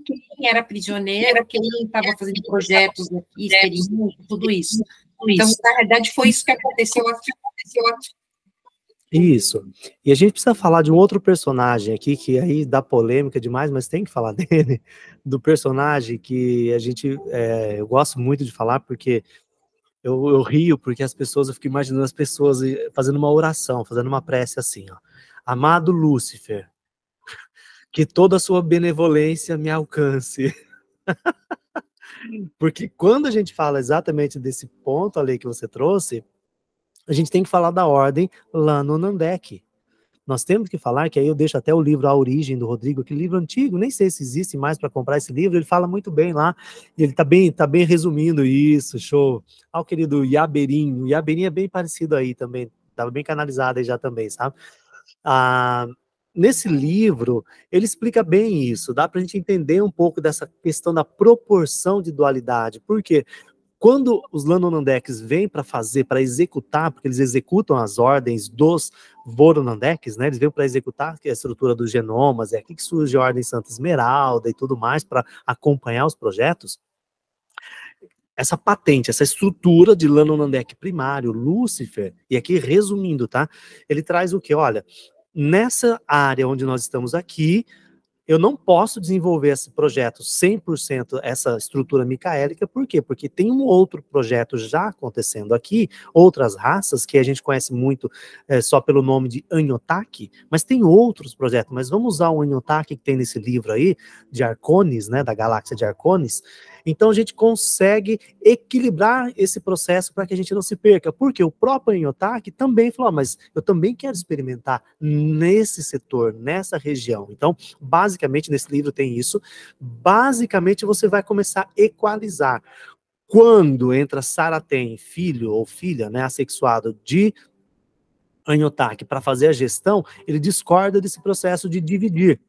quem era prisioneiro, quem estava fazendo projetos aqui, experiências, tudo isso. Então, na verdade, foi isso que aconteceu aqui. Isso. E a gente precisa falar de um outro personagem aqui, que aí dá polêmica demais, mas tem que falar dele, do personagem que a gente, eu gosto muito de falar, porque eu rio, porque as pessoas, eu fico imaginando as pessoas fazendo uma oração, fazendo uma prece assim, ó. Amado Lúcifer, que toda a sua benevolência me alcance. Porque quando a gente fala exatamente desse ponto ali que você trouxe, a gente tem que falar da ordem lá no Nandek. Nós temos que falar, que aí eu deixo até o livro A Origem, do Rodrigo, aquele livro antigo, nem sei se existe mais para comprar esse livro, ele fala muito bem lá, ele tá bem resumindo isso, show. O querido Yaberim, o Yaberim é bem parecido aí também, estava bem canalizado aí já também, sabe? Nesse livro, ele explica bem isso, dá para a gente entender um pouco dessa questão da proporção de dualidade, por quê? Quando os Lanonandeks vêm para executar, porque eles executam as ordens dos Voronandeks, né? Eles vêm para executar a estrutura dos genomas, é aqui que surge a Ordem Santa Esmeralda e tudo mais, para acompanhar os projetos. Essa patente, essa estrutura de Lanonandek primário, Lúcifer, e aqui resumindo, tá? Ele traz o quê? Olha, nessa área onde nós estamos aqui, eu não posso desenvolver esse projeto 100%, essa estrutura micaélica, por quê? Porque tem um outro projeto já acontecendo aqui, outras raças que a gente conhece muito só pelo nome de Anyotaki, mas tem outros projetos, mas vamos usar o Anyotaki que tem nesse livro aí, de Arcones, né, da galáxia de Arcones. Então a gente consegue equilibrar esse processo para que a gente não se perca, porque o próprio Anyotaki também falou, mas eu também quero experimentar nesse setor, nessa região. Então, basicamente, nesse livro tem isso, basicamente você vai começar a equalizar. Quando entra Saraten, filho ou filha, né, assexuado de Anyotaki, para fazer a gestão, ele discorda desse processo de dividir.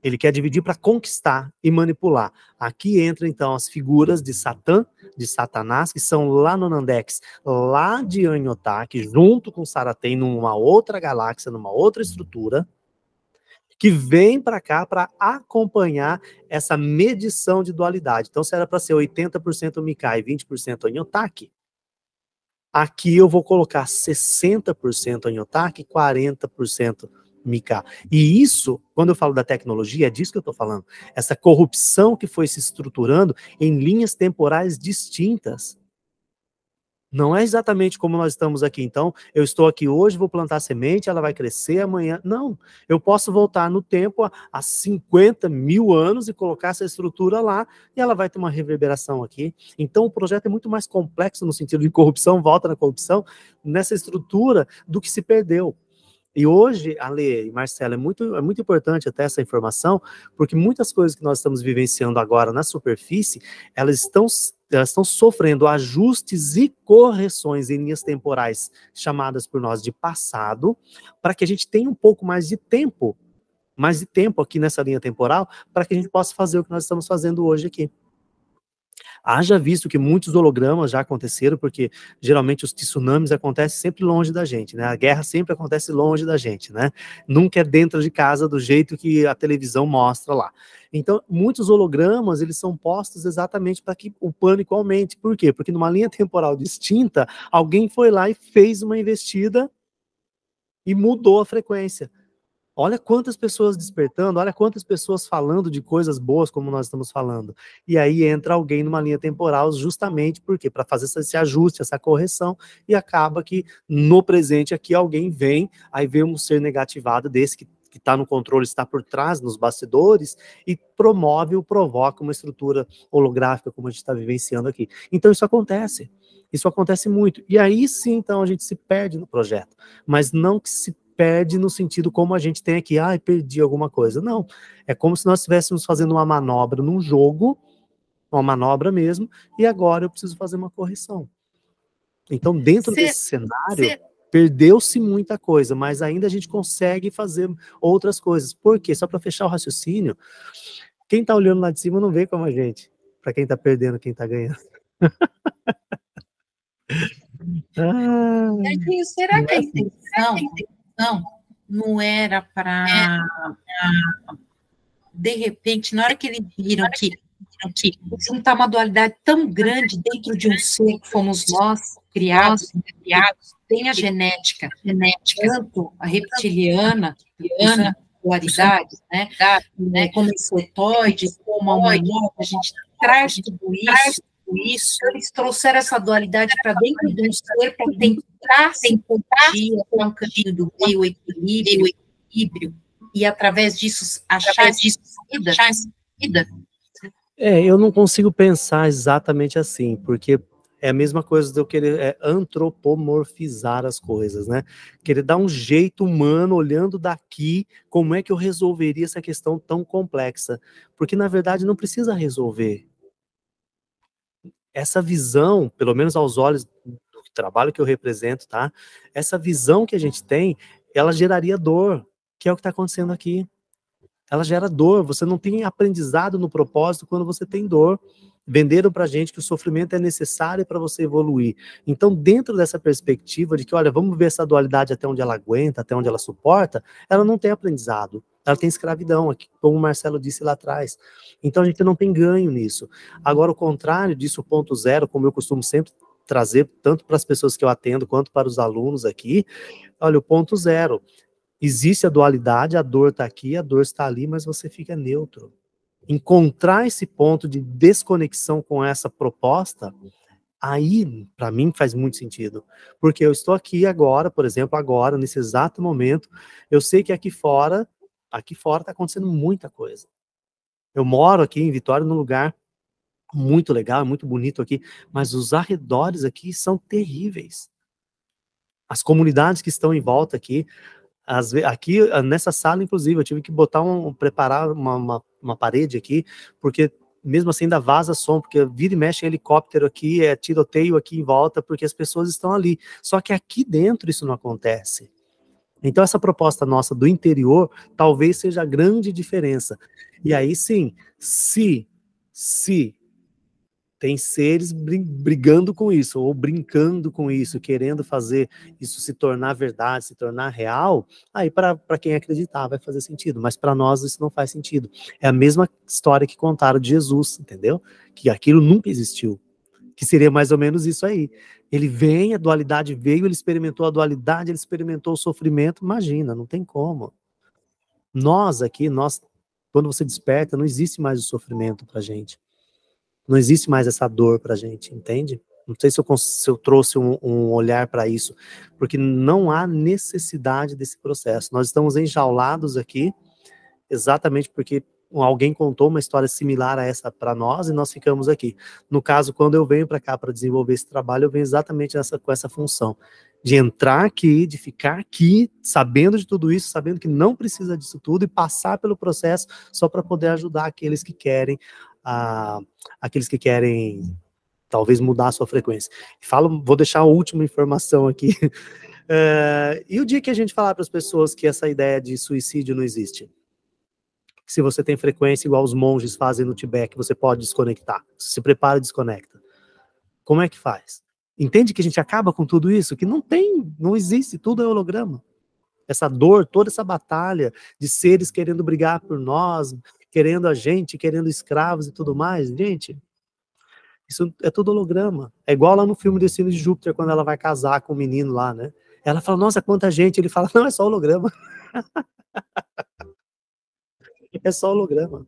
Ele quer dividir para conquistar e manipular. Aqui entra, então, as figuras de Satã, de Satanás, que são lá no Nandex, lá de Anyotaki, junto com Saraten, numa outra galáxia, numa outra estrutura, que vem para cá para acompanhar essa medição de dualidade. Então, se era para ser 80% Mikai e 20% Anyotaki, aqui eu vou colocar 60% Anyotaki e 40% Mika. E isso, quando eu falo da tecnologia, é disso que eu estou falando. Essa corrupção que foi se estruturando em linhas temporais distintas. Não é exatamente como nós estamos aqui. Então, eu estou aqui hoje, vou plantar semente, ela vai crescer amanhã. Não, eu posso voltar no tempo há 50 mil anos e colocar essa estrutura lá e ela vai ter uma reverberação aqui. Então, o projeto é muito mais complexo no sentido de corrupção, volta na corrupção, nessa estrutura do que se perdeu. E hoje, Ale e Marcelo, é muito importante até essa informação, porque muitas coisas que nós estamos vivenciando agora na superfície, elas estão sofrendo ajustes e correções em linhas temporais, chamadas por nós de passado, para que a gente tenha um pouco mais de tempo aqui nessa linha temporal, para que a gente possa fazer o que nós estamos fazendo hoje aqui. Haja visto que muitos hologramas já aconteceram, porque geralmente os tsunamis acontecem sempre longe da gente, né? A guerra sempre acontece longe da gente, né? Nunca é dentro de casa do jeito que a televisão mostra lá. Então, muitos hologramas, eles são postos exatamente para que o pânico aumente. Por quê? Porque numa linha temporal distinta, alguém foi lá e fez uma investida e mudou a frequência. Olha quantas pessoas despertando, olha quantas pessoas falando de coisas boas como nós estamos falando. E aí entra alguém numa linha temporal justamente porque para fazer esse ajuste, essa correção, e acaba que no presente aqui alguém vem, aí vem um ser negativado desse que está no controle, está por trás, nos bastidores, e promove ou provoca uma estrutura holográfica como a gente está vivenciando aqui. Então isso acontece muito. E aí sim, então, a gente se perde no projeto, mas não que se perde no sentido como a gente tem aqui, perdi alguma coisa. Não, é como se nós estivéssemos fazendo uma manobra num jogo, uma manobra mesmo, e agora eu preciso fazer uma correção. Então, dentro desse cenário, perdeu-se muita coisa, mas ainda a gente consegue fazer outras coisas. Por quê? Só para fechar o raciocínio, quem está olhando lá de cima não vê como a gente, para quem está perdendo, quem está ganhando. Será que a intenção não era para, de repente, na hora que eles viram que juntar uma dualidade tão grande dentro de um ser que fomos nós, criados, tem a genética, tanto a reptiliana, dualidades, né, como o setoide, como a humanoide, a gente traz tudo isso, eles trouxeram essa dualidade para dentro de um ser para tentar se encontrar um caminho do meio, o equilíbrio, e através disso achar vida. Eu não consigo pensar exatamente assim, porque é a mesma coisa de eu querer antropomorfizar as coisas, né? Querer dar um jeito humano, olhando daqui, como é que eu resolveria essa questão tão complexa. Porque, na verdade, não precisa resolver. Essa visão, pelo menos aos olhos do trabalho que eu represento, tá? Essa visão que a gente tem, ela geraria dor, que é o que está acontecendo aqui. Ela gera dor, você não tem aprendizado no propósito quando você tem dor. Venderam pra gente que o sofrimento é necessário para você evoluir. Então, dentro dessa perspectiva de que, olha, vamos ver essa dualidade até onde ela aguenta, até onde ela suporta, ela não tem aprendizado. Ela tem escravidão, aqui, como o Marcelo disse lá atrás. Então, a gente não tem ganho nisso. Agora, o contrário disso, o ponto zero, como eu costumo sempre trazer, tanto para as pessoas que eu atendo, quanto para os alunos aqui, olha, o ponto zero. Existe a dualidade, a dor está aqui, a dor está ali, mas você fica neutro. Encontrar esse ponto de desconexão com essa proposta, aí, para mim, faz muito sentido. Porque eu estou aqui agora, por exemplo, agora, nesse exato momento, eu sei que aqui fora está acontecendo muita coisa. Eu moro aqui em Vitória, num lugar muito legal, muito bonito aqui, mas os arredores aqui são terríveis. As comunidades que estão em volta aqui, aqui nessa sala, inclusive, eu tive que preparar uma parede aqui, porque mesmo assim ainda vaza som, porque vira e mexe em helicóptero aqui, é tiroteio aqui em volta, porque as pessoas estão ali. Só que aqui dentro isso não acontece. Então essa proposta nossa do interior talvez seja a grande diferença. E aí sim, se tem seres brigando com isso, ou brincando com isso, querendo fazer isso se tornar verdade, se tornar real, aí para quem acreditar vai fazer sentido, mas para nós isso não faz sentido. É a mesma história que contaram de Jesus, entendeu? Que aquilo nunca existiu, que seria mais ou menos isso aí. Ele vem, a dualidade veio, ele experimentou a dualidade, ele experimentou o sofrimento, imagina, não tem como. Nós aqui, quando você desperta, não existe mais o sofrimento pra gente. Não existe mais essa dor pra gente, entende? Não sei se eu trouxe um olhar para isso, porque não há necessidade desse processo. Nós estamos enjaulados aqui, exatamente porque alguém contou uma história similar a essa para nós e nós ficamos aqui. No caso, quando eu venho para cá para desenvolver esse trabalho, eu venho exatamente com essa função, de entrar aqui, de ficar aqui, sabendo de tudo isso, sabendo que não precisa disso tudo e passar pelo processo só para poder ajudar aqueles que querem talvez mudar a sua frequência. Vou deixar a última informação aqui. E o dia que a gente falar para as pessoas que essa ideia de suicídio não existe? Se você tem frequência igual os monges fazem no Tibete, que você pode desconectar. Você se prepara e desconecta. Como é que faz? Entende que a gente acaba com tudo isso? Que não existe, tudo é holograma. Essa dor, toda essa batalha de seres querendo brigar por nós, querendo a gente, querendo escravos e tudo mais, gente, isso é tudo holograma. É igual lá no filme Destino de Júpiter, quando ela vai casar com o menino lá, né? Ela fala, nossa, quanta gente. Ele fala, não, é só holograma. É só holograma.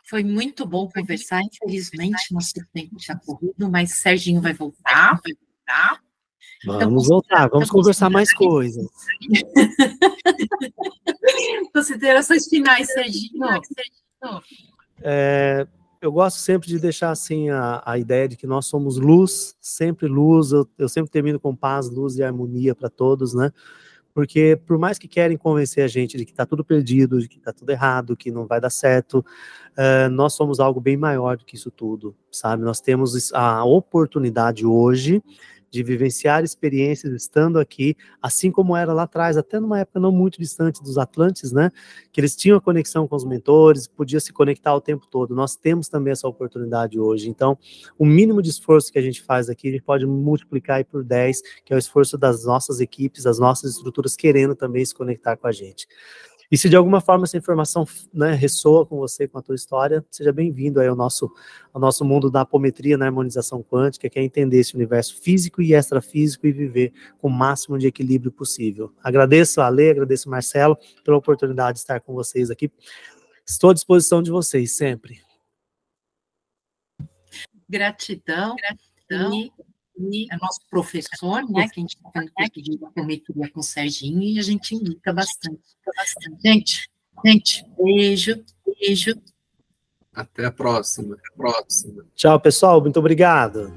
Foi muito bom conversar. Infelizmente, nosso tempo está corrido, mas Serginho vai voltar. Vamos voltar, vamos conversar mais coisas. Considerações finais, Serginho. Eu gosto sempre de deixar assim a ideia de que nós somos luz, sempre luz. Eu sempre termino com paz, luz e harmonia para todos, né? porque por mais que querem convencer a gente de que está tudo perdido, de que está tudo errado, que não vai dar certo, nós somos algo bem maior do que isso tudo, sabe? Nós temos a oportunidade hoje de vivenciar experiências estando aqui, assim como era lá atrás, até numa época não muito distante dos Atlantes, né, que eles tinham a conexão com os mentores, podia se conectar o tempo todo. Nós temos também essa oportunidade hoje. Então, o mínimo de esforço que a gente faz aqui, a gente pode multiplicar aí por 10, que é o esforço das nossas equipes, das nossas estruturas querendo também se conectar com a gente. E se de alguma forma essa informação, né, ressoa com você, com a tua história, seja bem-vindo aí ao nosso mundo da apometria na harmonização quântica, que é entender esse universo físico e extrafísico e viver com o máximo de equilíbrio possível. Agradeço a Ale, agradeço o Marcelo pela oportunidade de estar com vocês aqui. Estou à disposição de vocês sempre. Gratidão. E é nosso professor, né, que a gente está fazendo curso de apometria com o Serginho, e a gente indica bastante. Gente, beijo. Até a próxima. Tchau, pessoal. Muito obrigado.